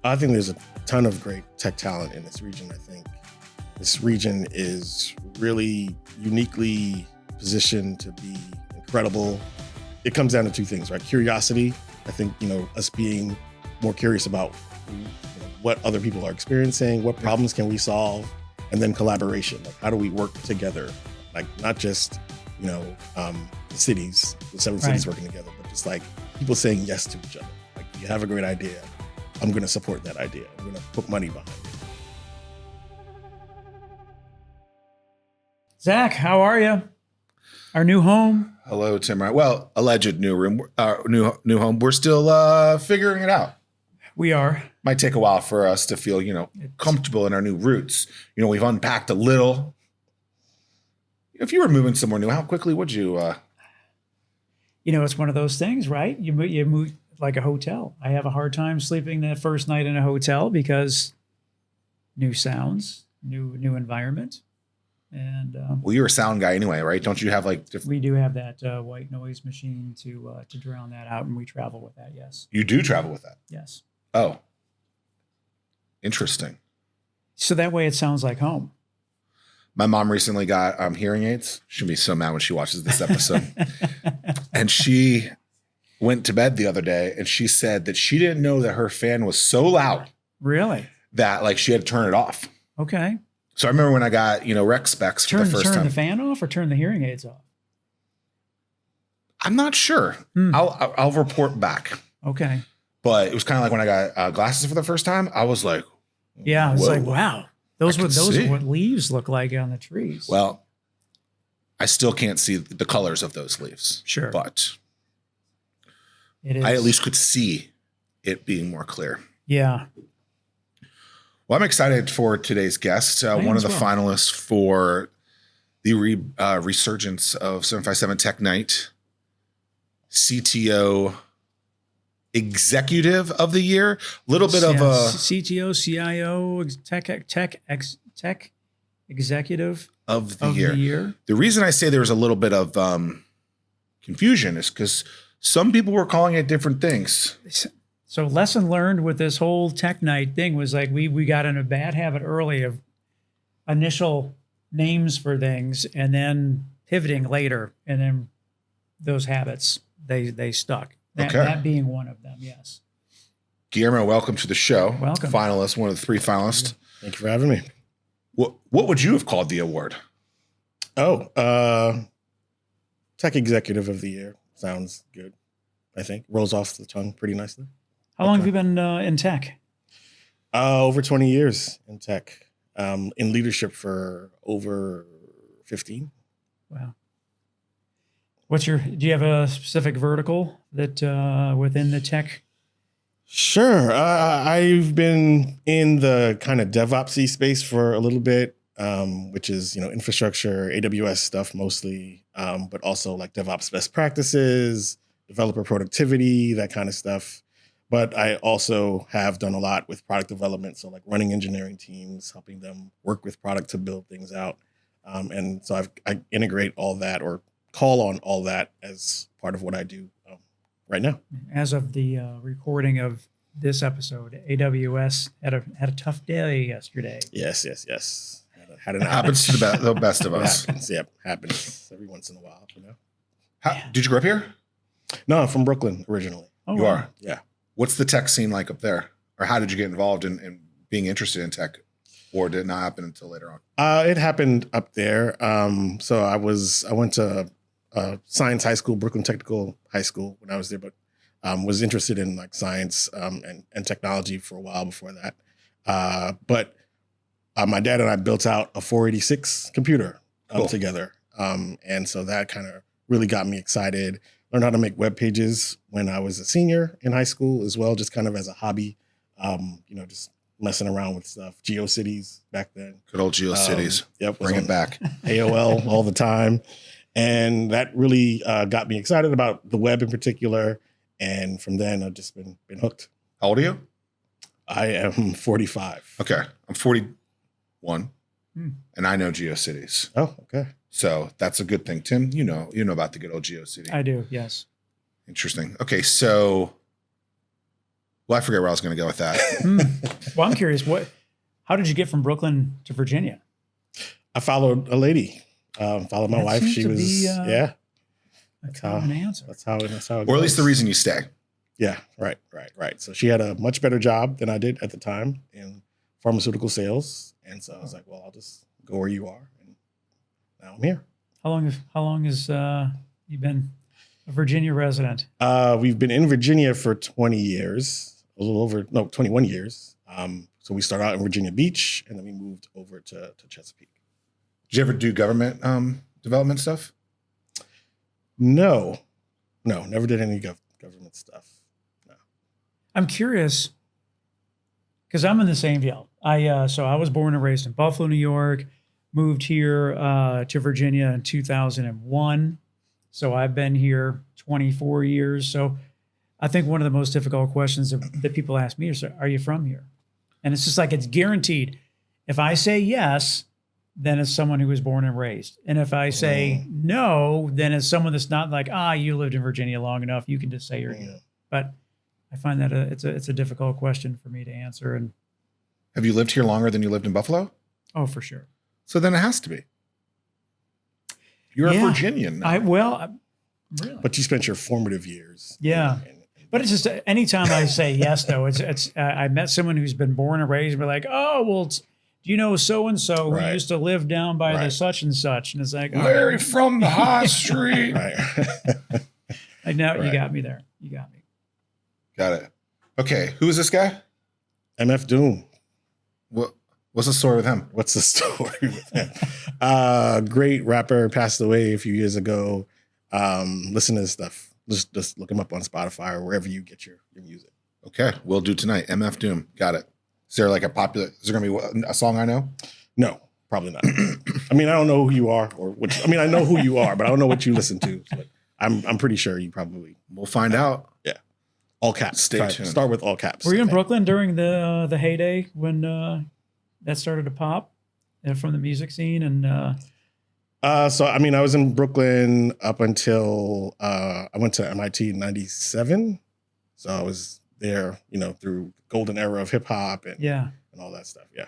I think there's a ton of great tech talent in this region. I think this region is really uniquely positioned to be incredible. It comes down to two things, right? Curiosity. I think, us being more curious about what other people are experiencing, what problems can we solve, and then collaboration. Like, how do we work together? Like, not just, the cities, the seven cities working together, but just like people saying yes to each other. Like, you have a great idea. I'm going to support that idea. I'm going to put money behind it. Zach, how are you? Our new home. Hello, Tim. Well, alleged new room, new home. We're still figuring it out. We are. Might take a while for us to feel, comfortable in our new roots. We've unpacked a little. If you were moving somewhere new, how quickly would you? It's one of those things, right? You move like a hotel. I have a hard time sleeping that first night in a hotel because new sounds, new environment. And well, you're a sound guy anyway, right? Don't you have like we do have that white noise machine to drown that out, and we travel with that. Yes. You do travel with that? Yes. Oh, interesting. So that way it sounds like home. My mom recently got hearing aids. She'll be so mad when she watches this episode. And she went to bed the other day, and she said that she didn't know that her fan was so loud. Really? That like she had to turn it off. Okay. So I remember when I got, rec specs for the first time. Turn the fan off or turn the hearing aids off? I'm not sure. I'll report back. Okay. But it was kind of like when I got glasses for the first time. I was like, yeah, it's like, wow. Those are what leaves look like on the trees. Well, I still can't see the colors of those leaves. Sure. But it is. I at least could see it being more clear. Yeah. Well, I'm excited for today's guest, one of the finalists for the resurgence of 757 TechNite CTO Executive of the Year. A little bit of a CTO, CIO, tech executive of the year. The reason I say there's a little bit of confusion is because some people were calling it different things. So lesson learned with this whole TechNite thing was like we got in a bad habit early of initial names for things and then pivoting later, and then those habits they stuck. That being one of them, yes. Guillermo, welcome to the show. Welcome. Finalist, one of the three finalists. Thank you for having me. What would you have called the award? Tech Executive of the Year. Sounds good, I think. Rolls off the tongue pretty nicely. How long have you been in tech? Over 20 years in tech. In leadership for over 15. Wow. Do you have a specific vertical that within the tech? Sure. I've been in the kind of DevOps-y space for a little bit, which is, infrastructure, AWS stuff mostly, but also like DevOps best practices, developer productivity, that kind of stuff. But I also have done a lot with product development. So like running engineering teams, helping them work with product to build things out. And so I integrate all that or call on all that as part of what I do right now. As of the recording of this episode, AWS had a tough day yesterday. Yes. Had an happens to the best of us. Happens every once in a while. Did you grow up here? No, I'm from Brooklyn originally. Oh, you are? Yeah. What's the tech scene like up there? Or how did you get involved in being interested in tech? Or did it not happen until later on? It happened up there. So I went to Science High School, Brooklyn Technical High School when I was there, but was interested in like science and technology for a while before that. But my dad and I built out a 486 computer together. And so that kind of really got me excited. Learned how to make web pages when I was a senior in high school as well, just kind of as a hobby, just messing around with stuff. GeoCities back then. Good old GeoCities. Yep. Bring it back. AOL all the time. And that really got me excited about the web in particular. And from then, I've just been hooked. How old are you? I am 45. Okay. I'm 41. And I know GeoCities. Oh, okay. So that's a good thing. Tim, you know about the good old GeoCity. I do, yes. Interesting. Okay, so Well, I forget where I was going to go with that. Well, I'm curious. How did you get from Brooklyn to Virginia? I followed a lady. Followed my That wife. seems She to was be, yeah. A common answer. That's how it Or at least the goes. reason you stay. Yeah, right. So she had a much better job than I did at the time in pharmaceutical sales, and so I was like, well, I'll just go where you are, and now I'm here. How long has you been a Virginia resident? We've been in Virginia for 20 years, 21 years. So we started out in Virginia Beach, and then we moved over to Chesapeake. Did you ever do government development stuff? No, never did any government stuff. No. I'm curious because I'm in the same field. So I was born and raised in Buffalo, New York. Moved here to Virginia in 2001. So I've been here 24 years. So I think one of the most difficult questions that people ask me is, are you from here? And it's just like, it's guaranteed. If I say yes, then it's someone who was born and raised. And if I say no, then it's someone that's not like, you lived in Virginia long enough. You can just say you're here. But I find that it's a difficult question for me to answer. And have you lived here longer than you lived in Buffalo? oh, for sure. So then it has to be. You're a Virginian now. Really. But you spent your formative years. Yeah. But it's just anytime I say yes, though, it's I met someone who's been born and raised, and be like, oh, well, do you know so and so who used to live down by the such and such? And it's like, Larry from the high street. Right. Like, no, you got me there. You got me. Got it. Okay, who is this guy? MF Doom. What's the story with him? What's the story with him? Great rapper, passed away a few years ago. Listen to his stuff. Just look him up on Spotify or wherever you get your music. Okay, we'll do tonight. MF Doom. Got it. Is there like is there going to be a song I know? No, probably not. I mean, I don't know who you are I know who you are, but I don't know what you listen to. But I'm pretty sure you probably. We'll find out. Yeah. All caps. Stay tuned. Start with all caps. Were you in Brooklyn during the heyday when that started to pop from the music scene? And so, I mean, I was in Brooklyn up until I went to MIT in 97. So I was there, through the golden era of hip hop and all that stuff. Yeah.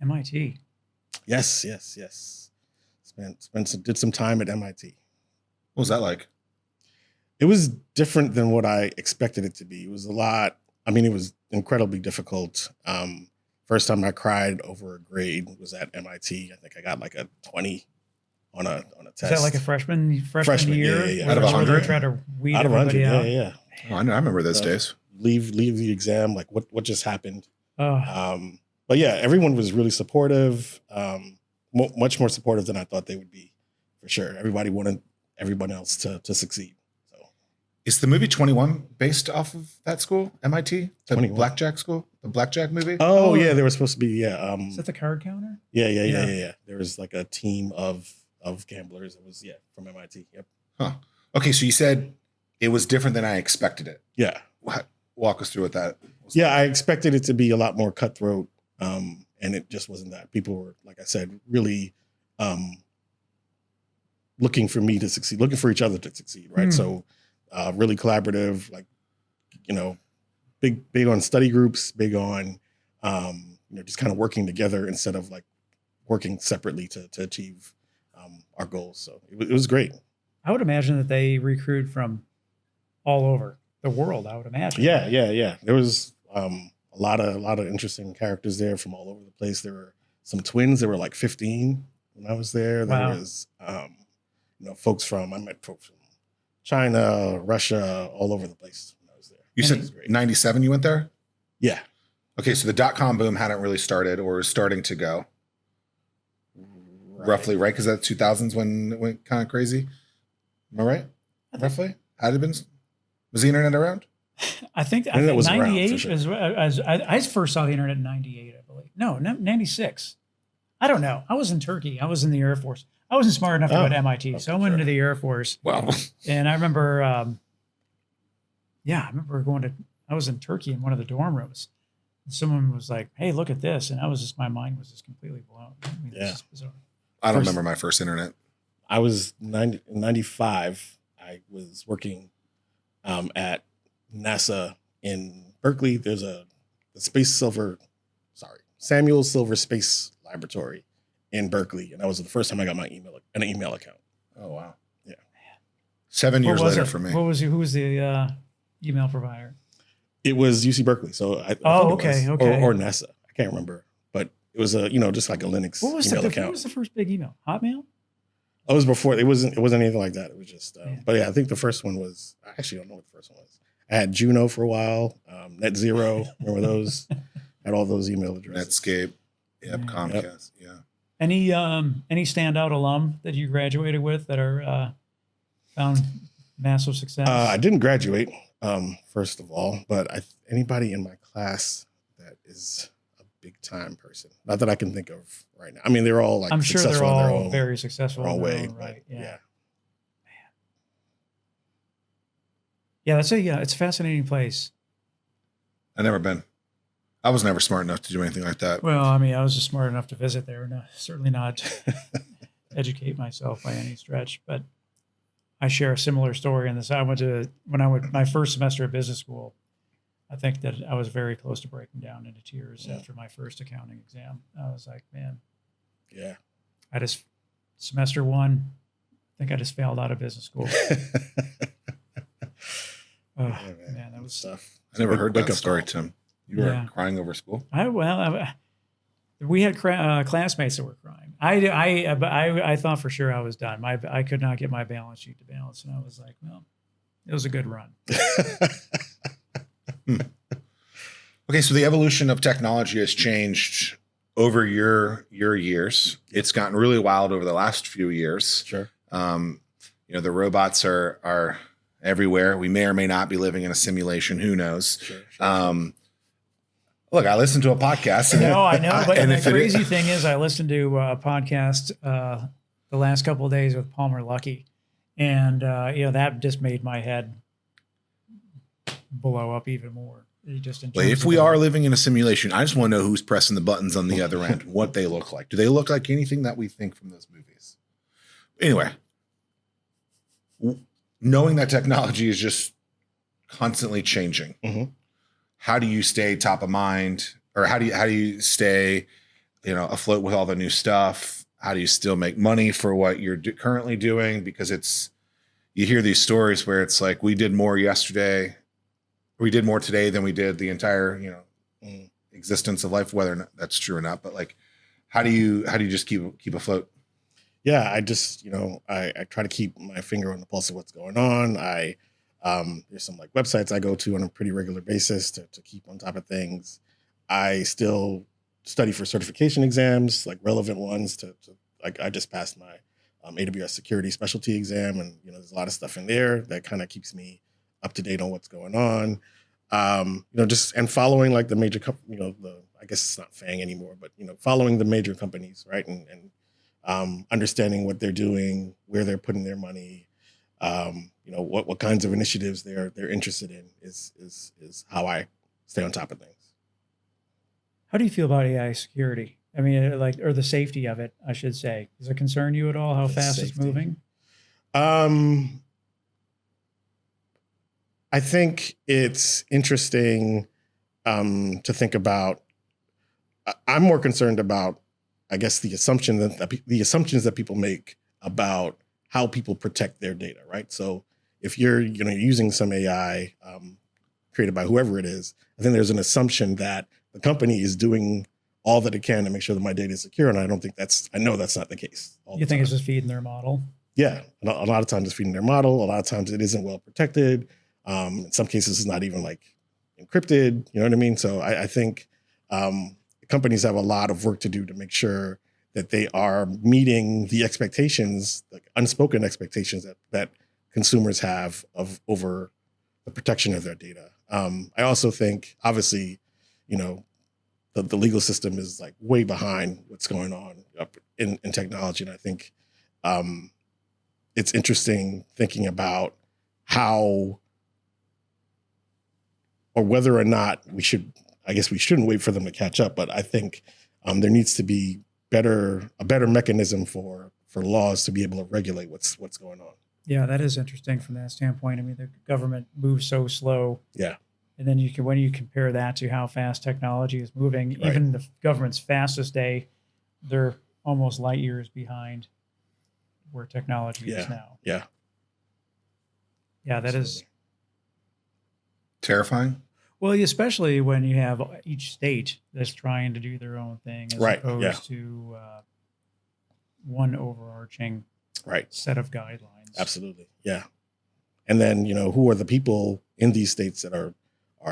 MIT. Yes. Did some time at MIT. What was that like? It was different than what I expected it to be. It was a lot. I mean, it was incredibly difficult. First time I cried over a grade was at MIT. I think I got like a 20 on a test. Is that like a freshman year? Yeah. Out of 100? Try to weed Out of 100, out? yeah. Oh, I know. I remember those days. Leave the exam, like what just happened. Oh. But yeah, everyone was really supportive, much more supportive than I thought they would be, for sure. Everybody wanted everyone else to succeed. So, is the movie 21 based off of that school, MIT? The 21. Blackjack school? The Blackjack movie? Oh yeah, they were supposed to be. Is that the card counter? Yeah. There was like a team of gamblers. It was from MIT. Yep. Huh. Okay, so you said it was different than I expected it. Yeah. Walk us through what that was. Yeah, I expected it to be a lot more cutthroat, and it just wasn't that. People were, like I said, really looking for me to succeed, looking for each other to succeed, right? So really collaborative, like, big on study groups, big on, just kind of working together instead of like working separately to achieve our goals. So it was great. I would imagine that they recruit from all over the world, I would imagine. Yeah. There was a lot of interesting characters there from all over the place. There were some twins that were like 15 when I was there. There was, I met folks from China, Russia, all over the place when I was there. You said 97 you went there? Yeah. Okay, so the dot-com boom hadn't really started or was starting to go. Roughly, right? Because that 2000s when it went kind of crazy. Am I right? Roughly? Had it been? Was the internet around? I think it was 98 around, for sure. I first saw the internet in 98, I believe. No, 96. I don't know. I was in Turkey. I was in the Air Force. I wasn't smart enough to go to MIT, so I went into the Air Force. Wow. And I remember, I was in Turkey in one of the dorm rooms. And someone was like, hey, look at this. And my mind was just completely blown. I mean, Yeah. It's bizarre. I don't remember my first internet. I was 95. I was working at NASA in Berkeley. There's Samuel Silver Space Laboratory in Berkeley, and that was the first time I got an email account. Oh wow. Yeah. 7 years later it? for me. Who was the email provider? It was UC Berkeley. So I think okay. or NASA. I can't remember, but it was just like a Linux email account. What was the first big email? Hotmail? Oh, it was before. It wasn't anything like that. It was just, but yeah, I think the first one was, I actually don't know what the first one was. I had Juno for a while, Net Zero. Remember those? Had all those email addresses. Netscape. Yep. Comcast. Yep. Yeah. Any standout alum that you graduated with that are found massive success? I didn't graduate, first of all, but anybody in my class that is a big time person, not that I can think of right now. I mean, they're all like, I'm sure they're successful in their all own, very successful their own in their way, own right. Yeah. Yeah, it's a fascinating place. I've never been. I was never smart enough to do anything like that. Well, I mean, I was just smart enough to visit there, and certainly not educate myself by any stretch. But I share a similar story in this. My first semester at business school. I think that I was very close to breaking down into tears after my first accounting exam. I was like, man, Yeah. Semester one, I think I just failed out of business school. Oh, man, that was tough. I never heard that story, Tim. You were crying over school? We had classmates that were crying. I thought for sure I was done. I could not get my balance sheet to balance, and I was like, well, it was a good run. Okay, so the evolution of technology has changed over your years. It's gotten really wild over the last few years. Sure. The robots are everywhere. We may or may not be living in a simulation. Who knows? Sure. Look, I listened to a podcast. I know. But the crazy thing is, I listened to a podcast the last couple of days with Palmer Luckey, and that just made my head blow up even more. If we are living in a simulation, I just want to know who's pressing the buttons on the other end, what they look like. Do they look like anything that we think from those movies? Anyway, knowing that technology is just constantly changing, how do you stay top of mind, or how do you stay, afloat with all the new stuff? How do you still make money for what you're currently doing? Because you hear these stories where it's like, we did more yesterday. We did more today than we did the entire, existence of life, whether or not that's true or not. But like, how do you just keep afloat? Yeah, I just, I try to keep my finger on the pulse of what's going on. There's some like websites I go to on a pretty regular basis to keep on top of things. I still study for certification exams, like relevant ones to like, I just passed my AWS security specialty exam, and there's a lot of stuff in there that kind of keeps me up to date on what's going on. And following like the major I guess it's not FANG anymore, but following the major companies, right? And understanding what they're doing, where they're putting their money, what kinds of initiatives they're interested in is how I stay on top of things. How do you feel about AI security? I mean, or the safety of it, I should say. Does it concern you at all how fast it's moving? I think it's interesting to think about. I'm more concerned about, I guess, the assumptions that people make about how people protect their data, right? So if you're using some AI created by whoever it is, I think there's an assumption that the company is doing all that it can to make sure that my data is secure, and I know that's not the case. You think it's just feeding their model? Yeah, a lot of times it's feeding their model. A lot of times it isn't well protected. In some cases, it's not even like encrypted. You know what I mean? So I think companies have a lot of work to do to make sure that they are meeting the expectations, like unspoken expectations that consumers have over the protection of their data. I also think, obviously, the legal system is like way behind what's going on in technology, and I think it's interesting thinking about how, or whether or not I guess we shouldn't wait for them to catch up, but I think there needs to be a better mechanism for laws to be able to regulate what's going on. Yeah, that is interesting from that standpoint. I mean, the government moves so slow. Yeah. And then when you compare that to how fast technology is moving, Right. even the government's fastest day, they're almost light years behind where technology is now. Yeah. Yeah, that is. Absolutely. Terrifying. Well, especially when you have each state that's trying to do their own thing as Right, opposed yeah. to one overarching Right. set of guidelines. Absolutely. Yeah. And then, who are the people in these states that are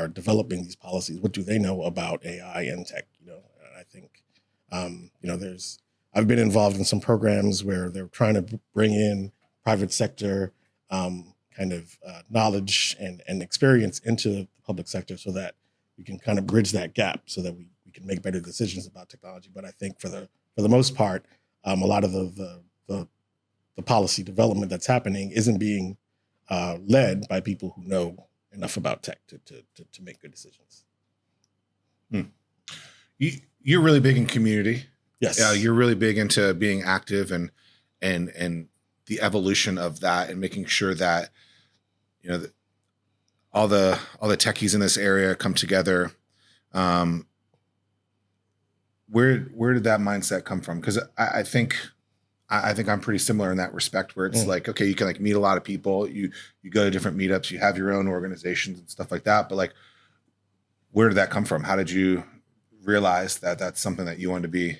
developing these policies? What do they know about AI and tech? And I think, I've been involved in some programs where they're trying to bring in private sector kind of knowledge and experience into the public sector so that we can kind of bridge that gap so that we can make better decisions about technology. But I think for the most part, a lot of the policy development that's happening isn't being led by people who know enough about tech to make good decisions. You're really big in community. Yes. You're really big into being active and the evolution of that and making sure that all the techies in this area come together. Where did that mindset come from? Because I think I'm pretty similar in that respect, where it's like, okay, you can like meet a lot of people, you go to different meetups, you have your own organizations and stuff like that. But like, where did that come from? How did you realize that that's something that you wanted to be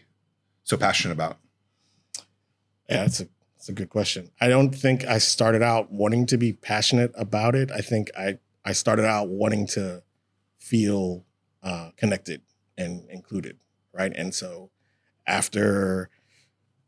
so passionate about? Yeah, it's a good question. I don't think I started out wanting to be passionate about it. I think I started out wanting to feel connected and included, right? And so after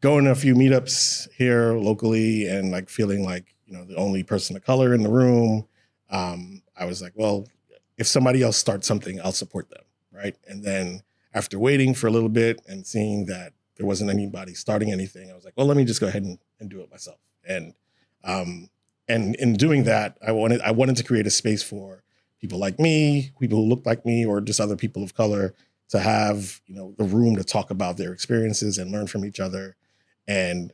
going to a few meetups here locally and like feeling like, the only person of color in the room, I was like, well, if somebody else starts something, I'll support them, right? And then after waiting for a little bit and seeing that there wasn't anybody starting anything, I was like, well, let me just go ahead and do it myself. And in doing that, I wanted to create a space for people like me, people who look like me, or just other people of color to have, the room to talk about their experiences and learn from each other. And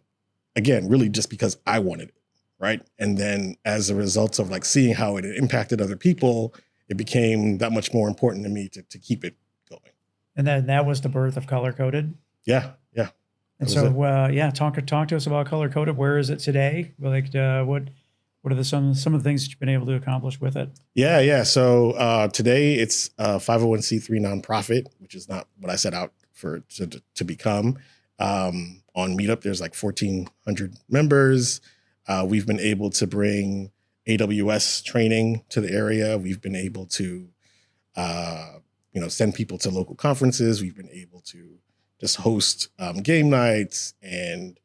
again, really just because I wanted it, right? And then as a result of like seeing how it impacted other people, it became that much more important to me to keep it going. And then that was the birth of Color Coded. Yeah. And so, talk to us about Color Coded. Where is it today? Like, what are some of the things that you've been able to accomplish with it? Yeah. So today it's a 501c3 nonprofit, which is not what I set out to become. On Meetup, there's like 1,400 members. We've been able to bring AWS training to the area. We've been able to, send people to local conferences. We've been able to just host game nights and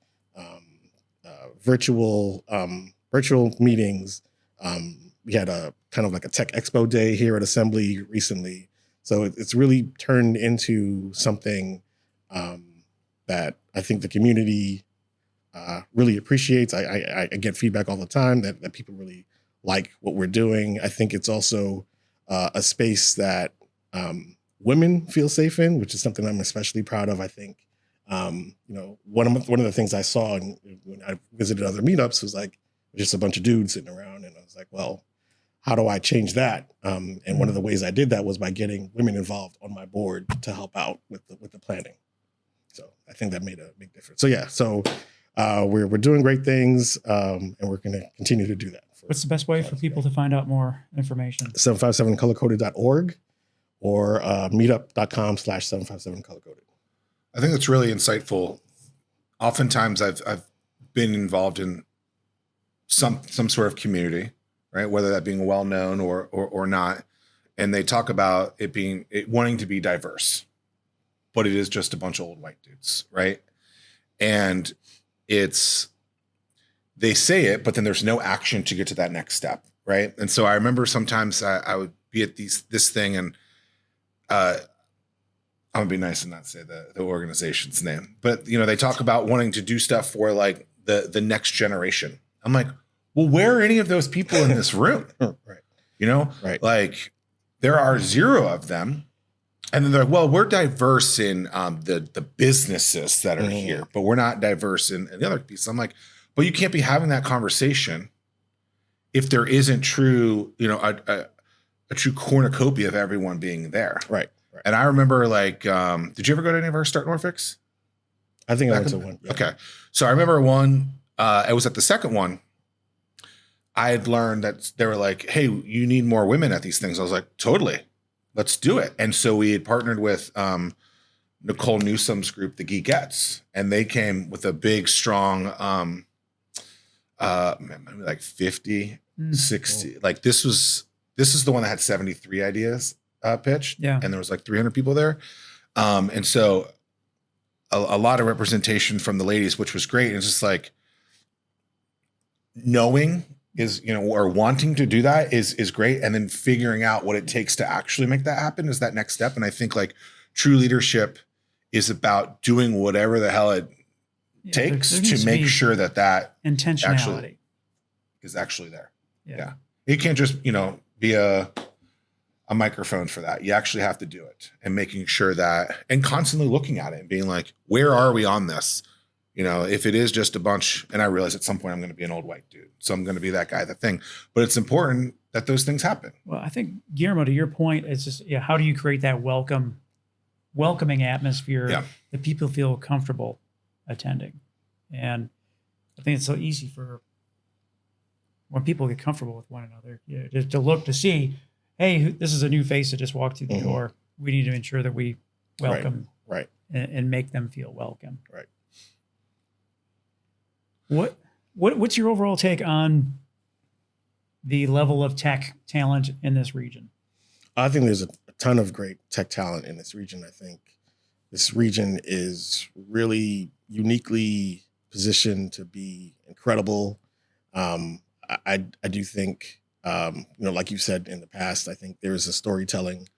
virtual meetings. We had a kind of like a tech expo day here at Assembly recently. So it's really turned into something that I think the community really appreciates. I get feedback all the time that people really like what we're doing. I think it's also a space that women feel safe in, which is something I'm especially proud of. I think, one of the things I saw when I visited other meetups was like just a bunch of dudes sitting around, and I was like, well, how do I change that? And one of the ways I did that was by getting women involved on my board to help out with the planning. So I think that made a big difference. So yeah, we're doing great things, and we're going to continue to do that. What's the best way for people to find out more information? 757colorcoded.org or meetup.com/757colorcoded. I think that's really insightful. Oftentimes I've been involved in some sort of community, right? Whether that being well known or not. And they talk about it wanting to be diverse, but it is just a bunch of old white dudes, right? And they say it, but then there's no action to get to that next step, right? And so I remember sometimes I would be at this thing, and I'm gonna be nice and not say the organization's name, but they talk about wanting to do stuff for like the next generation. I'm like, well, where are any of those people in this room? Right. Right. Like there are 0 of them. And then they're like, well, we're diverse in the businesses that are here, but we're not diverse in the other piece. I'm like, but you can't be having that conversation if there isn't true, a true cornucopia of everyone being there. Right. And I remember did you ever go to any of our Start Norfolks? I think I went to one. Yeah. Okay. So I remember one, it was at the second one. I had learned that they were like, hey, you need more women at these things. I was like, totally, let's do it. And so we had partnered with Nicole Newsom's group, the Geekettes, and they came with a big, strong, maybe like 50, 60. Cool. Like this is the one that had 73 ideas pitched. Yeah. And there was like 300 people there. And so a lot of representation from the ladies, which was great. And it's just like knowing is, or wanting to do that is great. And then figuring out what it takes to actually make that happen is that next step. And I think like true leadership is about doing whatever the hell it takes to make sure that intentionality is actually there. Yeah. It can't just, be a microphone for that. You actually have to do it and making sure that, and constantly looking at it and being like, where are we on this? If it is just a bunch, and I realize at some point I'm going to be an old white dude, so I'm going to be that guy, that thing, but it's important that those things happen. Well, I think, Guillermo, to your point, it's just, how do you create that welcoming atmosphere that people feel comfortable attending? And I think it's so easy for when people get comfortable with one another, to look to see, hey, this is a new face that just walked through the door. We need to ensure that we welcome right. And make them feel welcome. Right. What's your overall take on the level of tech talent in this region? I think there's a ton of great tech talent in this region. I think this region is really uniquely positioned to be incredible. I do think, like you said in the past, I think there is a storytelling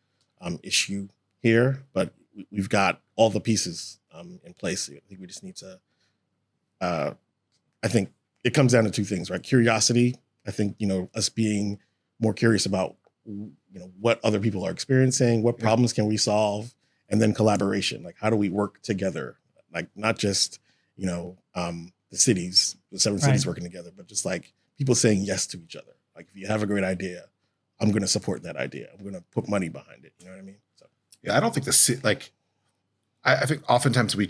issue here, but we've got all the pieces in place. I think we just need to, I think it comes down to two things, right? Curiosity. I think, us being more curious about, what other people are experiencing, what problems can we solve, and then collaboration. Like, how do we work together? Like, not just, the cities, the 7 cities working together, but just like people saying yes to each other. Like, if you have a great idea, I'm going to support that idea. I'm going to put money behind it. You know what I mean? So, yeah, I don't think I think oftentimes we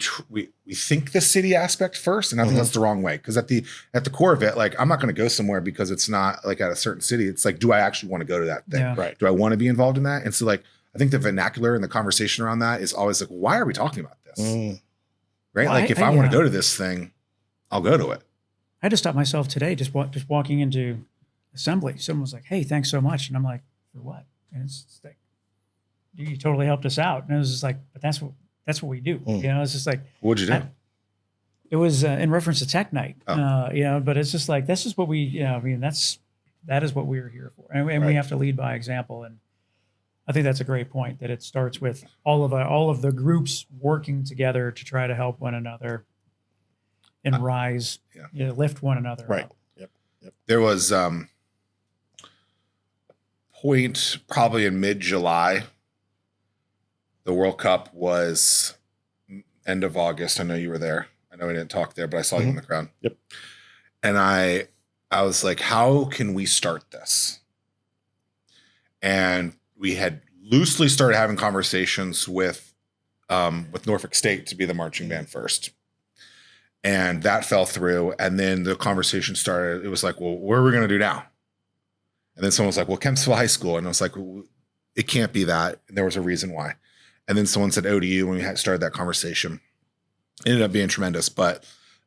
think the city aspect first, and I think that's the wrong way. Because at the core of it, like, I'm not going to go somewhere because it's not like at a certain city. It's like, do I actually want to go to that thing? Yeah. right. Do I want to be involved in that? And so, like, I think the vernacular and the conversation around that is always like, why are we talking about this? Right? Well, like, if I want to go to this thing, I'll go to it. I had to stop myself today, just walking into assembly. Someone was like, "Hey, thanks so much," and I'm like, "For what?" And it's like, "You totally helped us out." And it was just like, "But that's what we do." It's just like, What'd you do? It was in reference to TechNite. But it's just like, that's just what we, that is what we're here for, and we have to lead by example. And I think that's a great point, that it starts with all of the groups working together to try to help one another and rise, lift one another Right. up. Yep. There was point probably in mid-July. The World Cup was end of August. I know you were there. I know we didn't talk there, but I saw you in the crowd. Yep. And I was like, how can we start this? And we had loosely started having conversations with Norfolk State to be the marching band first. And that fell through. And then the conversation started. It was like, well, what are we going to do now? And then someone was like, well, Kempsville High School. And I was like, well, it can't be that. And there was a reason why. And then someone said ODU when we had started that conversation. It ended up being tremendous. But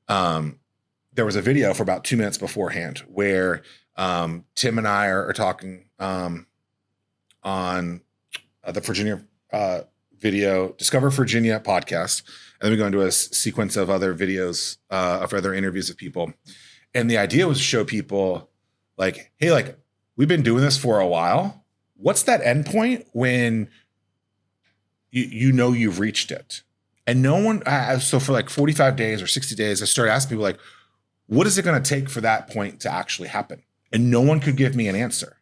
there was a video for about 2 minutes beforehand where Tim and I are talking on the Virginia video, Discover Virginia podcast. And then we go into a sequence of other videos of other interviews of people. And the idea was to show people like, hey, like, we've been doing this for a while. What's that endpoint when you've reached it? And no one, so for like 45 days or 60 days, I started asking people like, what is it going to take for that point to actually happen? And no one could give me an answer.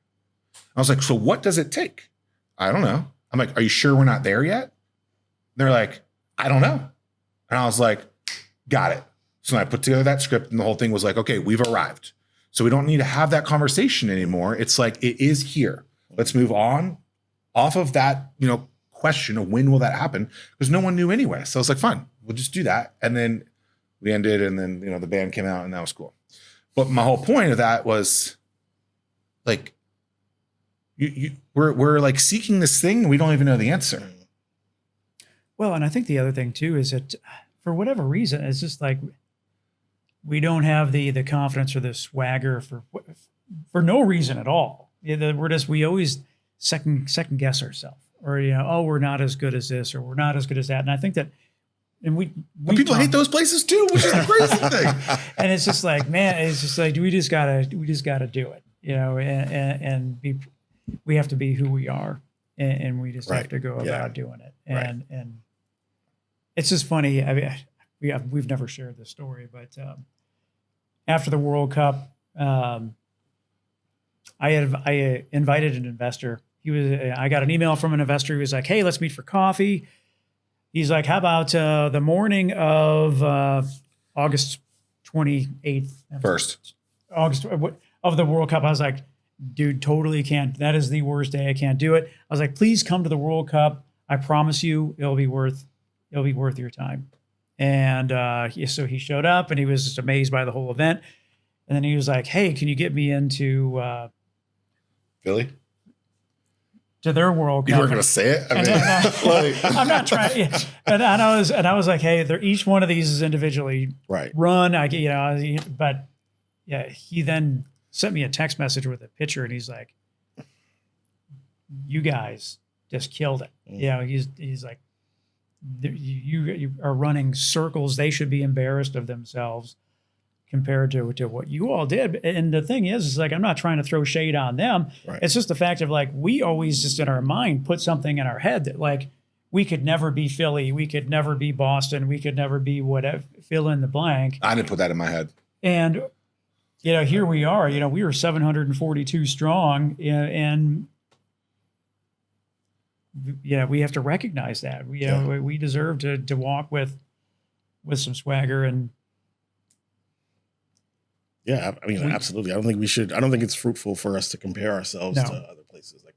I was like, so what does it take? I don't know. I'm like, are you sure we're not there yet? They're like, I don't know. And I was like, got it. So I put together that script and the whole thing was like, okay, we've arrived. So we don't need to have that conversation anymore. It's like, it is here. Let's move on off of that, question of when will that happen? Because no one knew anyway. So I was like, fine, we'll just do that. And then we ended, and then, the band came out, and that was cool. But my whole point of that was like, we're like seeking this thing. We don't even know the answer. Well, and I think the other thing too is that for whatever reason, it's just like we don't have the confidence or the swagger for no reason at all. We always second guess ourselves, or we're not as good as this, or we're not as good as that. And I think that, and but people hate those places too, which is the crazy thing. And it's just like, man, it's just like we just gotta do it, and we have to be who we are, and we just have to go about doing it. And it's just funny. I mean, we've never shared this story, but after the World Cup, I invited an investor. I got an email from an investor who was like, "Hey, let's meet for coffee." He's like, "How about the morning of August 28th, August of the World Cup?" I was like, "Dude, totally can't. That is the worst day. I can't do it." I was like, "Please come to the World Cup. I promise you, it'll be worth your time." And so he showed up, and he was just amazed by the whole event. And then he was like, "Hey, can you get me into Philly? To their World Cup?" You weren't going to say it? I'm not trying. And I was like, "Hey, each one of these is individually run." But yeah, he then sent me a text message with a picture, and he's like, "You guys just killed it." He's like, "You are running circles. They should be embarrassed of themselves compared to what you all did." And the thing is like, I'm not trying to throw shade on them. It's just the fact of like, we always just in our mind put something in our head that like, we could never be Philly, we could never be Boston, we could never be whatever, fill in the blank. I didn't put that in my head. And, here we are, we were 742 strong, and we have to recognize that. We deserve to walk with some swagger. And yeah, I mean, absolutely. I don't think it's fruitful for us to compare ourselves to other places. Like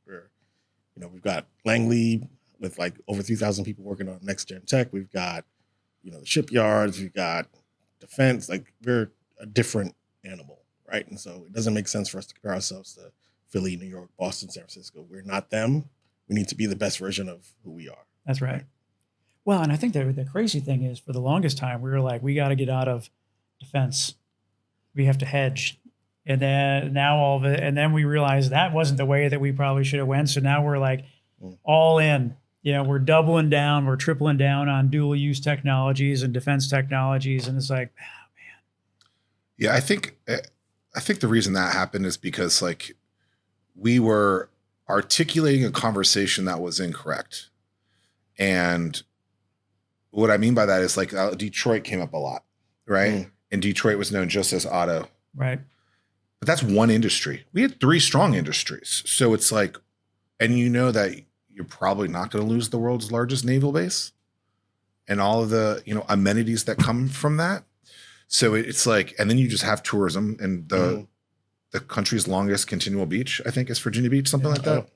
we've got Langley with like over 3,000 people working on next gen tech. We've got, the shipyards, we've got defense. Like we're a different animal, right? And so it doesn't make sense for us to compare ourselves to Philly, New York, Boston, San Francisco. We're not them. We need to be the best version of who we are. That's right. Well, and I think the crazy thing is, for the longest time, we were like, we got to get out of defense. We have to hedge. And then now and then we realized that wasn't the way that we probably should have went. So now we're like all in. We're doubling down, we're tripling down on dual use technologies and defense technologies. And it's like, oh, man. Yeah, I think the reason that happened is because like we were articulating a conversation that was incorrect. And what I mean by that is like Detroit came up a lot, right? And Detroit was known just as auto. Right. But that's one industry. We had 3 strong industries. So it's like, and that you're probably not going to lose the world's largest naval base and all of the, amenities that come from that. So it's like, and then you just have tourism, and the country's longest continual beach, I think, is Virginia Beach, something like that.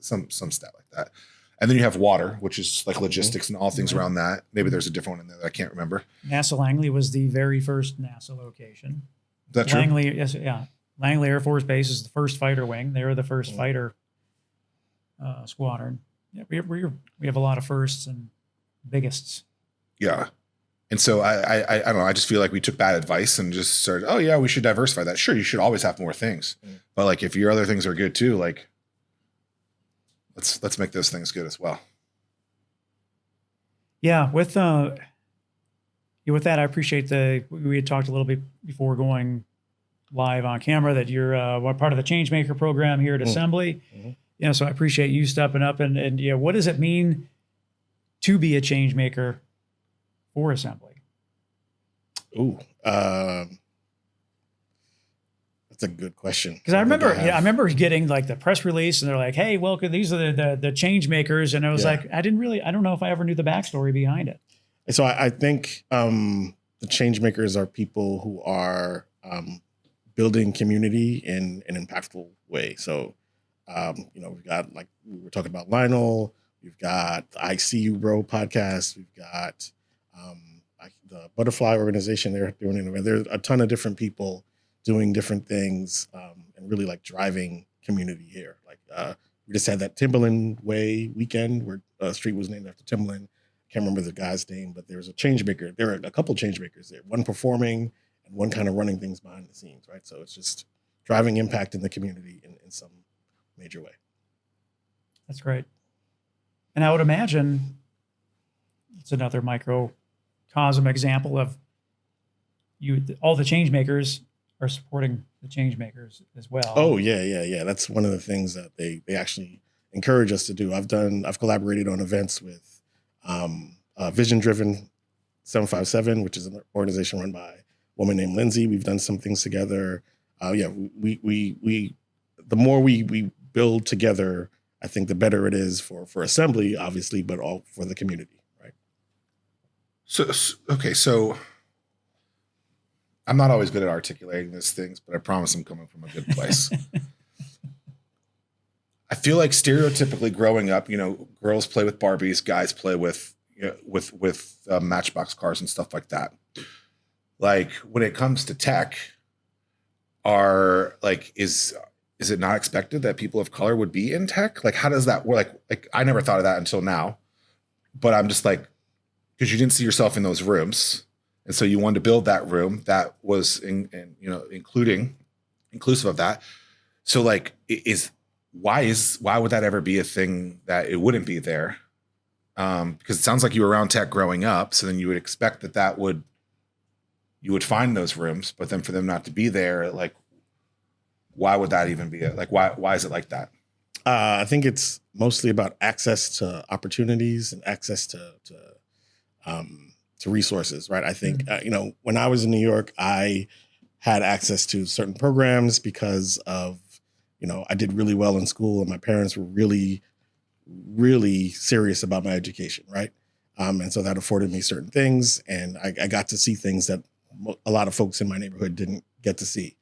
Some stat like that. And then you have water, which is like logistics and all things around that. Maybe there's a different one in there that I can't remember. NASA Langley was the very first NASA location. Is that true? Langley, yes, yeah. Langley Air Force Base is the first fighter wing. They were the first fighter squadron. Yeah, we have a lot of firsts and biggests. Yeah. And so I don't know. I just feel like we took bad advice and just started, oh yeah, we should diversify that. Sure, you should always have more things. But like if your other things are good too, like let's make those things good as well. Yeah, with that, I appreciate we had talked a little bit before going live on camera that you're part of the Changemaker program here at Assembly. So I appreciate you stepping up and what does it mean to be a Changemaker for Assembly? Ooh, that's a good question. Because I remember getting like the press release, and they're like, "Hey, welcome. These are the Changemakers," and I was like, I don't know if I ever knew the backstory behind it. So I think the Changemakers are people who are building community in an impactful way. So, we've got, like we were talking about, Lionel. We've got the I See You Bro podcast. We've got the Butterfly organization. They're doing it. There's a ton of different people doing different things and really like driving community here. Like we just had that Timberland Way weekend where a street was named after Timberland. Can't remember the guy's name, but there was a Changemaker. There are a couple Changemakers there, one performing and one kind of running things behind the scenes, right? So it's just driving impact in the community in some major way. That's great. And I would imagine it's another microcosm example of all the change makers are supporting the change makers as well. Oh yeah. That's one of the things that they actually encourage us to do. I've collaborated on events with Vision Driven 757, which is an organization run by a woman named Lindsay. We've done some things together. We the more we build together, I think the better it is for Assembly, obviously, but all for the community, right? So I'm not always good at articulating these things, but I promise I'm coming from a good place. I feel like stereotypically growing up, girls play with Barbies, guys play with Matchbox cars and stuff like that. Like when it comes to tech, is it not expected that people of color would be in tech? Like, how does that work? Like I never thought of that until now, but I'm just like, because you didn't see yourself in those rooms. And so you wanted to build that room that was inclusive of that. So like, why would that ever be a thing that it wouldn't be there? Because it sounds like you were around tech growing up. So then you would expect you would find those rooms, but then for them not to be there, like, why would that even be it? Like, why is it like that? I think it's mostly about access to opportunities and access to resources, right? I think, when I was in New York, I had access to certain programs because of, I did really well in school and my parents were really, really serious about my education, right? And so that afforded me certain things, and I got to see things that a lot of folks in my neighborhood didn't get to see.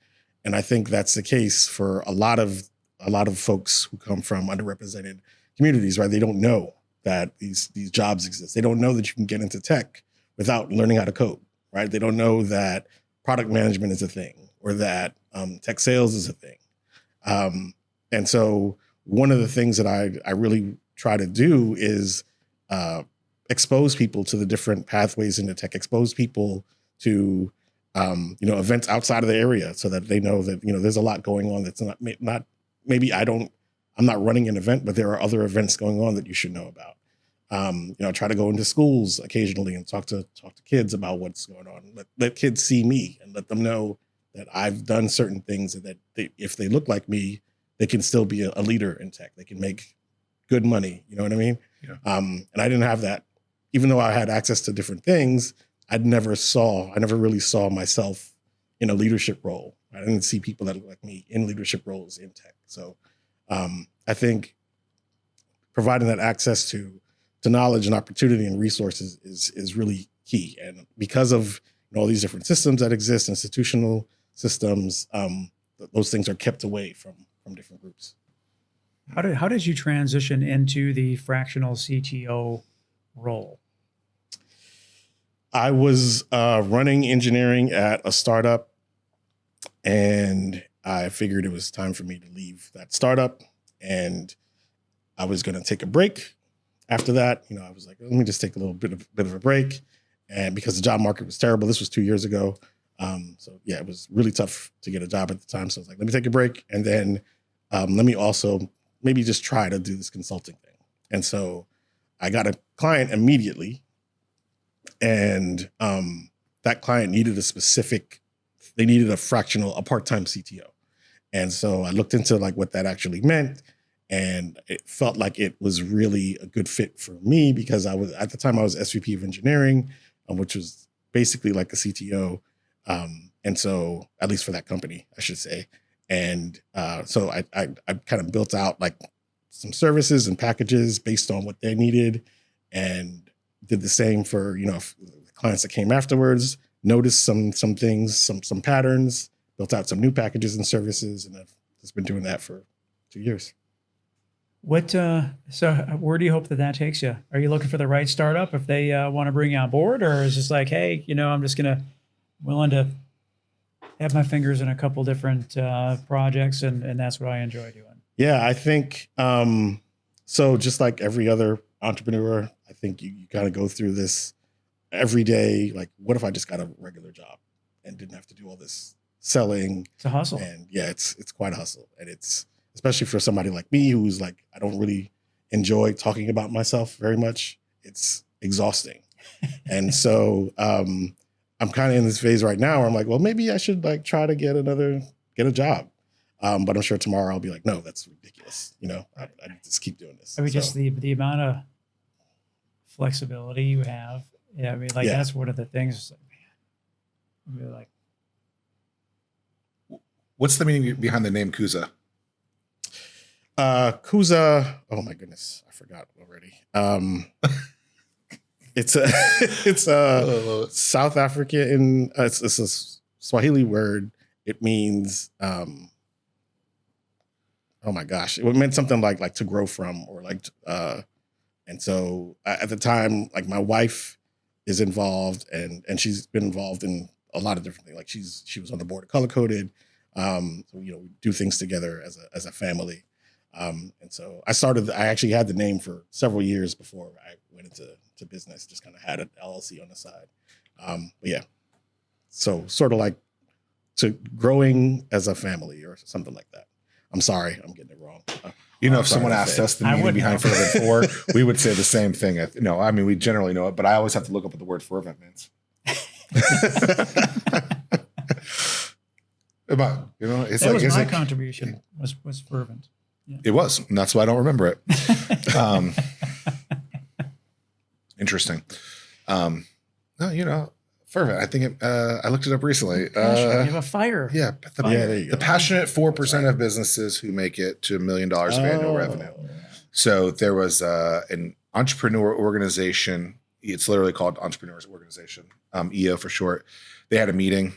And I think that's the case for a lot of folks who come from underrepresented communities, right? They don't know that these jobs exist. They don't know that you can get into tech without learning how to code, right? They don't know that product management is a thing or that tech sales is a thing. And so one of the things that I really try to do is expose people to the different pathways into tech, expose people to events outside of the area so that they know that, there's a lot going on that's not maybe I'm not running an event, but there are other events going on that you should know about. Try to go into schools occasionally and talk to kids about what's going on. Let kids see me and let them know that I've done certain things and that if they look like me, they can still be a leader in tech. They can make good money. You know what I mean? Yeah. And I didn't have that. Even though I had access to different things, I never really saw myself in a leadership role. I didn't see people that look like me in leadership roles in tech. So I think providing that access to knowledge and opportunity and resources is really key. And because of all these different systems that exist, institutional systems, those things are kept away from different groups. How did you transition into the fractional CTO role? I was running engineering at a startup, and I figured it was time for me to leave that startup, and I was going to take a break. After that, I was like, let me just take a little bit of a break, and because the job market was terrible, this was 2 years ago. It was really tough to get a job at the time. So I was like, let me take a break, and then let me also maybe just try to do this consulting thing. And so I got a client immediately. And that client needed they needed a part-time CTO. And so I looked into like what that actually meant. And it felt like it was really a good fit for me because at the time I was SVP of engineering, which was basically like a CTO. And so at least for that company, I should say. And so I kind of built out like some services and packages based on what they needed, and did the same for, clients that came afterwards, noticed some things, some patterns, built out some new packages and services, and I've just been doing that for 2 years. What? So where do you hope that takes you? Are you looking for the right startup if they want to bring you on board, or is this like, hey, I'm just willing to have my fingers in a couple different projects, and that's what I enjoy doing. Yeah, I think so. Just like every other entrepreneur, I think you kind of go through this every day. Like, what if I just got a regular job and didn't have to do all this selling? It's a hustle. And yeah, it's quite a hustle, and it's especially for somebody like me who's like, I don't really enjoy talking about myself very much. It's exhausting, and so I'm kind of in this phase right now where I'm like, well, maybe I should like try to get a job. But I'm sure tomorrow I'll be like, no, that's ridiculous. I just keep doing this. I mean, So, just the amount of flexibility you have. Yeah, I mean, like that's one of the things. Like, man, like, What's the meaning behind the name Kooza? Kuzaa. Oh my goodness, I forgot already. It's a South African. It's a Swahili word. It means oh my gosh, it meant something like to grow from, or like and so at the time, like my wife is involved, and she's been involved in a lot of different things. Like she was on the board of Color Coded. So we do things together as a family. And so I actually had the name for several years before I went into business, just kind of had an LLC on the side. But yeah, so sort of like to growing as a family or something like that. I'm sorry, I'm getting it wrong. If someone asked us the meaning behind fervent for, we would say the same thing. No, I mean, we generally know it, but I always have to look up what the word fervent means. It's that was my contribution was fervent. Yeah. It was, and that's why I don't remember it. Interesting. Fervent. I think I looked it up recently. You have a fire. Yeah, there you go. The passionate 4% of businesses who make it to $1 million of annual revenue. So there was an entrepreneur organization. It's literally called Entrepreneurs Organization, EO for short. They had a meeting,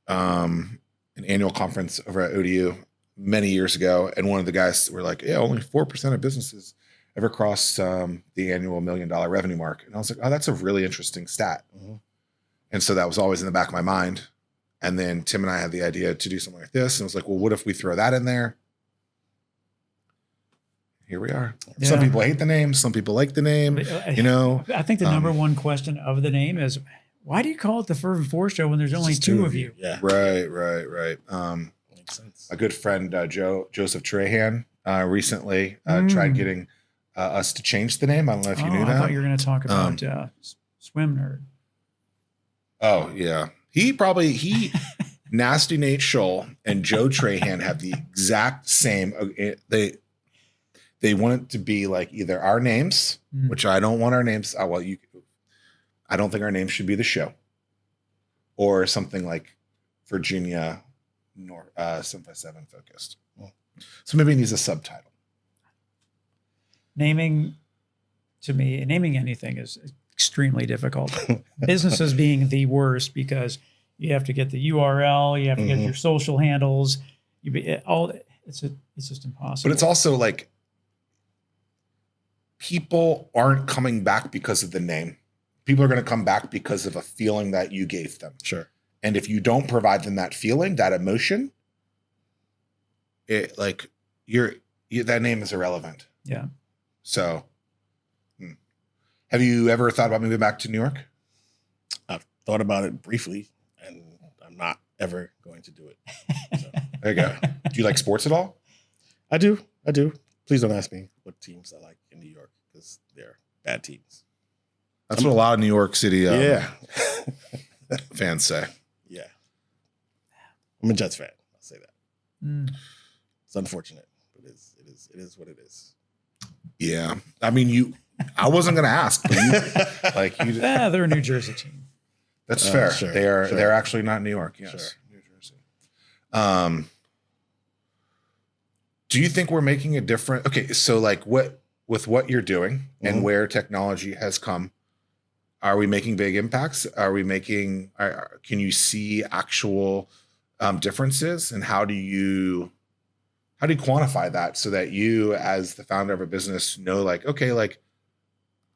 an annual conference over at ODU many years ago, and one of the guys were like, "Yeah, only 4% of businesses ever cross the annual $1 million revenue mark." And I was like, "Oh, that's a really interesting stat." Mm-hmm. And so that was always in the back of my mind. And then Tim and I had the idea to do something like this, and I was like, "Well, what if we throw that in there?" Here we are. Yeah. Some people hate the name. Some people like the name. I think the number one question of the name is, why do you call it the Fervent Four Show when there's only two of you? Yeah. Right. Makes sense. A good friend, Joseph Trahan, recently tried getting us to change the name. I don't know if you knew that. I thought you were going to talk about Swim Nerd. Oh, yeah. He Nasty Nate Scholl and Joe Trahan have the exact same. They want it to be like either our names, which I don't want our names. I don't think our name should be the show, or something like Virginia 757 focused. So maybe it needs a subtitle. Naming anything is extremely difficult. Businesses being the worst, because you have to get the URL, you have to get your social handles. It's just impossible. But it's also like people aren't coming back because of the name. People are going to come back because of a feeling that you gave them. Sure. And if you don't provide them that feeling, that emotion, that name is irrelevant. Yeah. So, have you ever thought about moving back to New York? I've thought about it briefly, and I'm not ever going to do it. So, there you go. Do you like sports at all? I do. Please don't ask me what teams I like in New York, because they're bad teams. That's what a lot of New York City fans say. Yeah. I'm a Jets fan. I'll say that. It's unfortunate, but it is what it is. Yeah. I mean, I wasn't going to ask, but they're a New Jersey team. That's fair. Sure, they're actually not New York. Yes. Sure. New Jersey. Do you think we're making a difference? Okay. So with what you're doing and where technology has come, are we making big impacts? Are we making, can you see actual differences, and how do you quantify that so that you, as the founder of a business, know like, okay, like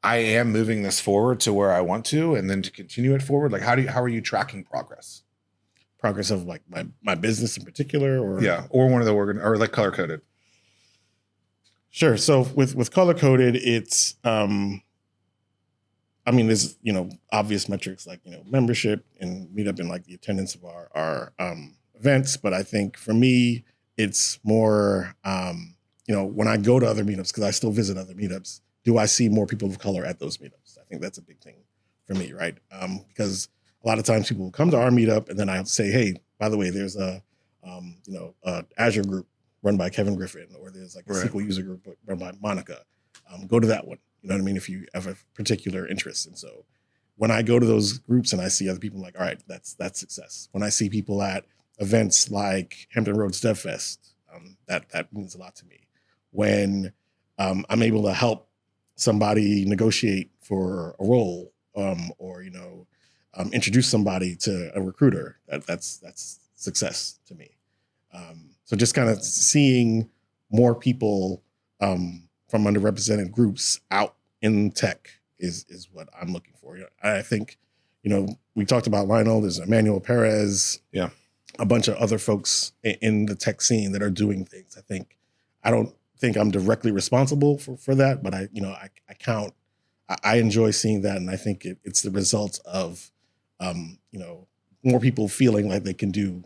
I am moving this forward to where I want to, and then to continue it forward? Like, how are you tracking progress? Progress of like my business in particular, or or one of the or like color coded. Sure. So with color coded, it's I mean, there's, obvious metrics like, membership and meetup and like the attendance of our events. But I think for me, it's more, when I go to other meetups, because I still visit other meetups, do I see more people of color at those meetups? I think that's a big thing for me, right? Because a lot of times people will come to our meetup and then I'll say, hey, by the way, there's a Azure group run by Kevin Griffin, or there's like a SQL user group run by Monica. Go to that one. You know what I mean? If you have a particular interest. And so when I go to those groups and I see other people, I'm like, all right, that's success. When I see people at events like Hampton Roads Dev Fest, that means a lot to me. When I'm able to help somebody negotiate for a role, or introduce somebody to a recruiter, that's success to me. So just kind of seeing more people from underrepresented groups out in tech is what I'm looking for. I think, we talked about Lionel, there's Emmanuel Perez, a bunch of other folks in the tech scene that are doing things. I don't think I'm directly responsible for that, but I enjoy seeing that. And I think it's the result of, more people feeling like they can do,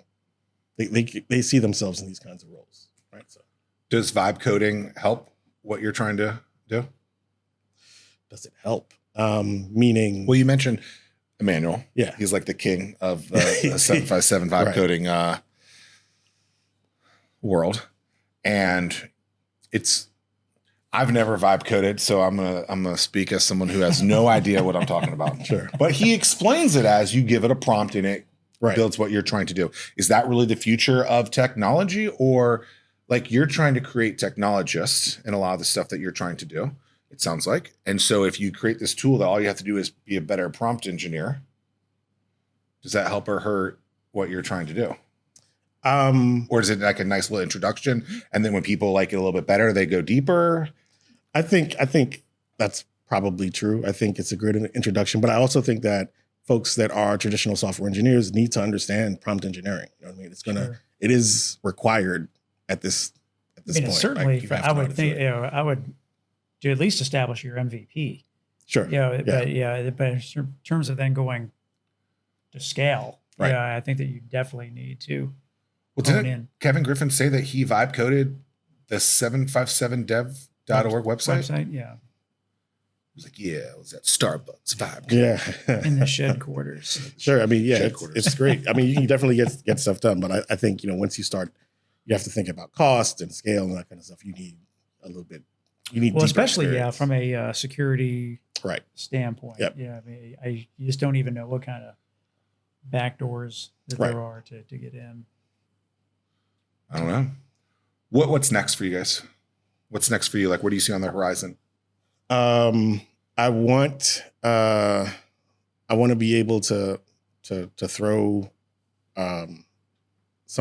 they see themselves in these kinds of roles, right? So does vibe coding help what you're trying to do? Does it help? Meaning, well, you mentioned Emmanuel. Yeah, he's like the king of the 757 vibe coding world, and I've never vibe coded, so I'm gonna speak as someone who has no idea what I'm talking about. Sure, but he explains it as you give it a prompt and it builds what you're trying to do. Is that really the future of technology, or like you're trying to create technologists in a lot of the stuff that you're trying to do? It sounds like. And so if you create this tool that all you have to do is be a better prompt engineer, does that help or hurt what you're trying to do? Or is it like a nice little introduction, and then when people like it a little bit better, they go deeper? I think that's probably true. I think it's a great introduction, but I also think that folks that are traditional software engineers need to understand prompt engineering. You know what I mean? It is required at this point. Certainly, I would think, I would to at least establish your MVP. Sure. But in terms of then going to scale, I think that you definitely need to. Well, didn't Kevin Griffin say that he vibe coded the 757dev.org website? Yeah. He was like, it was at Starbucks vibe. Yeah. In the shed quarters. Sure. I mean, it's great. I mean, you can definitely get stuff done, but I think, once you start, you have to think about cost and scale and that kind of stuff. You need a little bit. You need especially from a security standpoint. Yep. Yeah, I mean, you just don't even know what kind of backdoors that there are to get in. I don't know. What's next for you guys? What's next for you? Like, what do you see on the horizon? I want to be able to throw some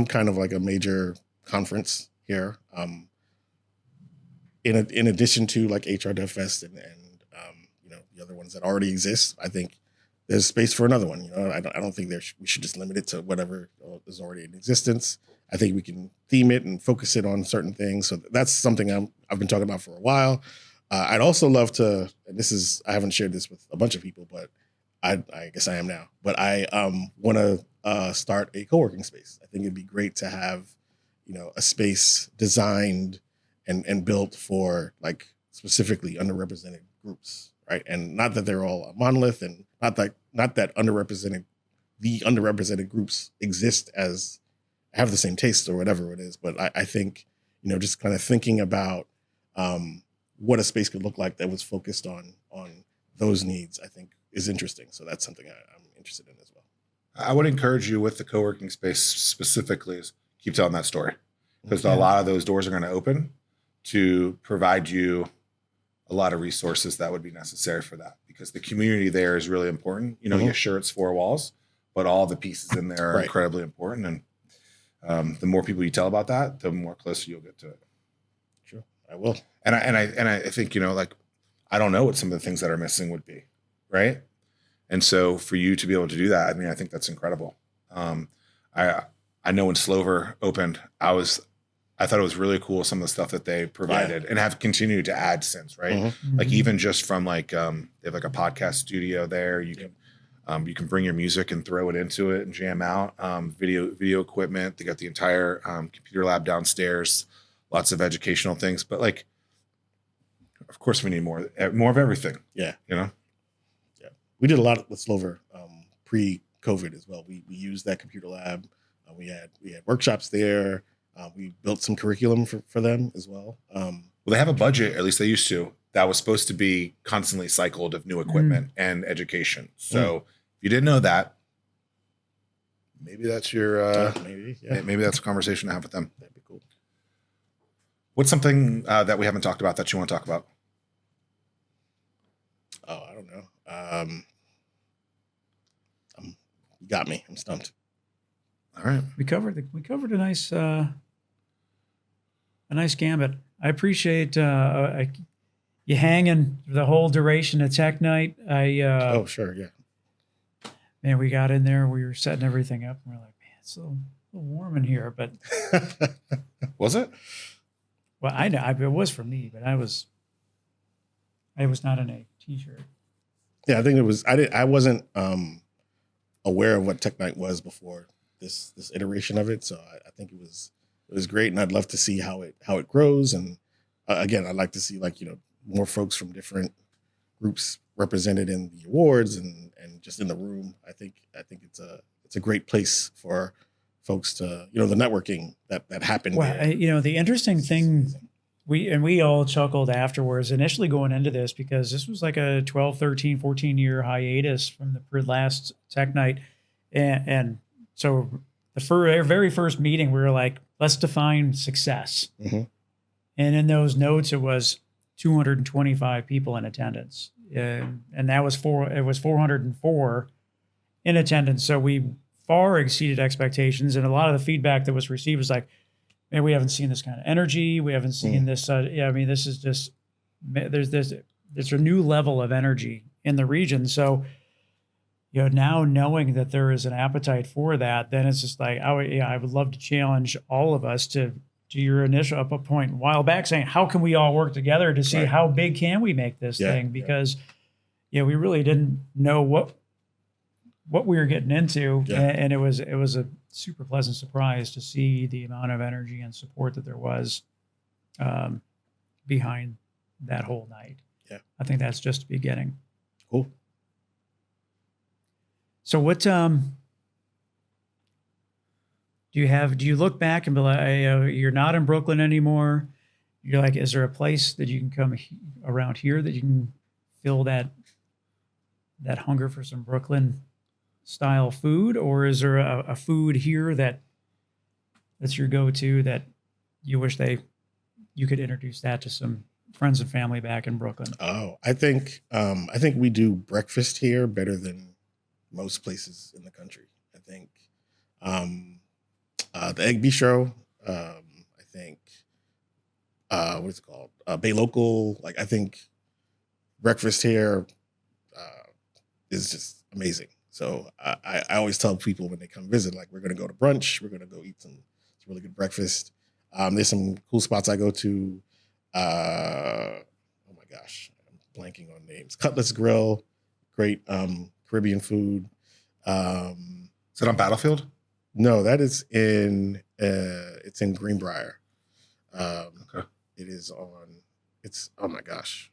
kind of like a major conference here. In addition to like HR Dev Fest and the other ones that already exist, I think there's space for another one. I don't think we should just limit it to whatever is already in existence. I think we can theme it and focus it on certain things. So that's something I've been talking about for a while. I'd also love to, and I haven't shared this with a bunch of people, but I guess I am now. But I want to start a co-working space. I think it'd be great to have, a space designed and built for like specifically underrepresented groups, right? And not that they're all a monolith, and not that the underrepresented groups exist as have the same tastes or whatever it is. But I think, just kind of thinking about what a space could look like that was focused on those needs, I think is interesting. So that's something I'm interested in as well. I would encourage you with the co-working space specifically is keep telling that story, because a lot of those doors are going to open to provide you a lot of resources that would be necessary for that, because the community there is really important. Yeah, sure, it's 4 walls, but all the pieces in there are incredibly important. And The more people you tell about that, the more closer you'll get to it. Sure, I will. And I think, like, I don't know what some of the things that are missing would be, right? And so for you to be able to do that, I mean, I think that's incredible. I know when Slover opened, I thought it was really cool, some of the stuff that they provided and have continued to add since, right? Mm-hmm. Like even just from like, they have like a podcast studio there. You can bring your music and throw it into it and jam out. Video equipment. They got the entire computer lab downstairs. Lots of educational things, but like, of course, we need more of everything. Yeah, Yeah. We did a lot with Slover pre-COVID as well. We used that computer lab. We had workshops there. We built some curriculum for them as well. Well, they have a budget, or at least they used to, that was supposed to be constantly cycled of new equipment and education. So if you didn't know that, maybe that's your maybe that's a conversation to have with them. That'd be cool. What's something that we haven't talked about that you want to talk about? Oh, I don't know. You got me. I'm stumped. All right. We covered a nice gambit. I appreciate you hanging the whole duration of TechNite. Oh, sure, yeah. Man, we got in there. We were setting everything up, and we're like, man, it's a little warm in here. But Was it? well, I know it was for me, but I was not in a t-shirt. Yeah, I think it was. I wasn't aware of what TechNite was before this iteration of it, so I think it was great, and I'd love to see how it grows. And again, I'd like to see more folks from different groups represented in the awards and just in the room. I think it's a great place for folks to the networking that happened. Well, there. The interesting thing. We all chuckled afterwards, initially going into this, because this was like a 12, 13, 14-year hiatus from the last TechNite. And so the very first meeting, we were like, let's define success. Mm-hmm. And in those notes, it was 225 people in attendance. And that was 404 in attendance. So we far exceeded expectations. And a lot of the feedback that was received was like, man, we haven't seen this kind of energy. We haven't seen this. This is just, there's a new level of energy in the region. So, now knowing that there is an appetite for that, then it's just like, I would love to challenge all of us to your initial point a while back saying, how can we all work together to see how big can we make this thing? Because, we really didn't know what we were getting into. Yeah. And it was a super pleasant surprise to see the amount of energy and support that there was behind that whole night. Yeah. I think that's just the beginning. Cool. So what do you look back and be like, you're not in Brooklyn anymore? You're like, is there a place that you can come around here that you can feel that hunger for some Brooklyn style food? Or is there a food here that's your go-to that you wish you could introduce that to some friends and family back in Brooklyn? Oh, I think we do breakfast here better than most places in the country. I think the Egg Bistro. I think what's it called? Bay Local. Like, I think breakfast here is just amazing. So I always tell people when they come visit, like, we're going to go to brunch. We're going to go eat some really good breakfast. There's some cool spots I go to. Oh my gosh, I'm blanking on names. Cutlass Grill, great Caribbean food. Is it on Battlefield? No, that is it's in Greenbrier. Okay. It is on. It's oh my gosh.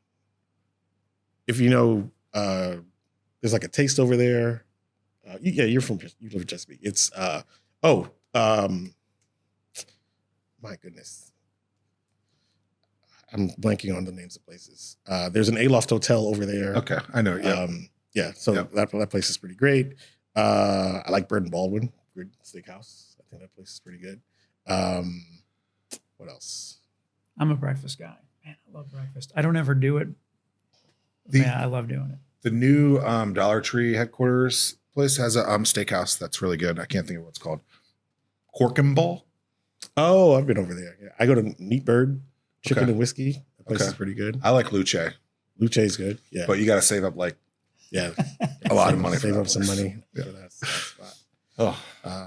If you know, there's like a Taste over there. You live in Chesapeake. It's my goodness. I'm blanking on the names of places. There's an Aloft Hotel over there. Okay, I know. Yeah. That place is pretty great. I like Bird and Baldwin, good steakhouse. I think that place is pretty good. What else? I'm a breakfast guy. Man, I love breakfast. I don't ever do it. I love doing it. The new Dollar Tree headquarters place has a steakhouse that's really good. I can't think of what it's called. Corkenball? Oh, I've been over there. Yeah. I go to Neat Bird, Chicken Okay. and Whiskey. That place Okay. is pretty good. I like Luce, Luce's good. Yeah. but you got to save up like Yeah. a lot of money for Save that up some place. money for that spot. Oh,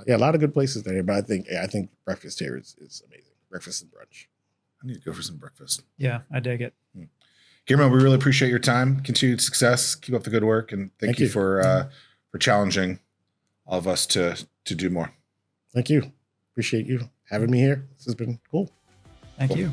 Yeah, a lot of good places there, but I think breakfast here is amazing. Breakfast and brunch. I need to go for some breakfast. Yeah, I dig it. Guillermo, we really appreciate your time, continued success, keep up the good work, and thank you for challenging all of us to do more. Thank you. Appreciate you having me here. This has been cool. Thank Cool. you.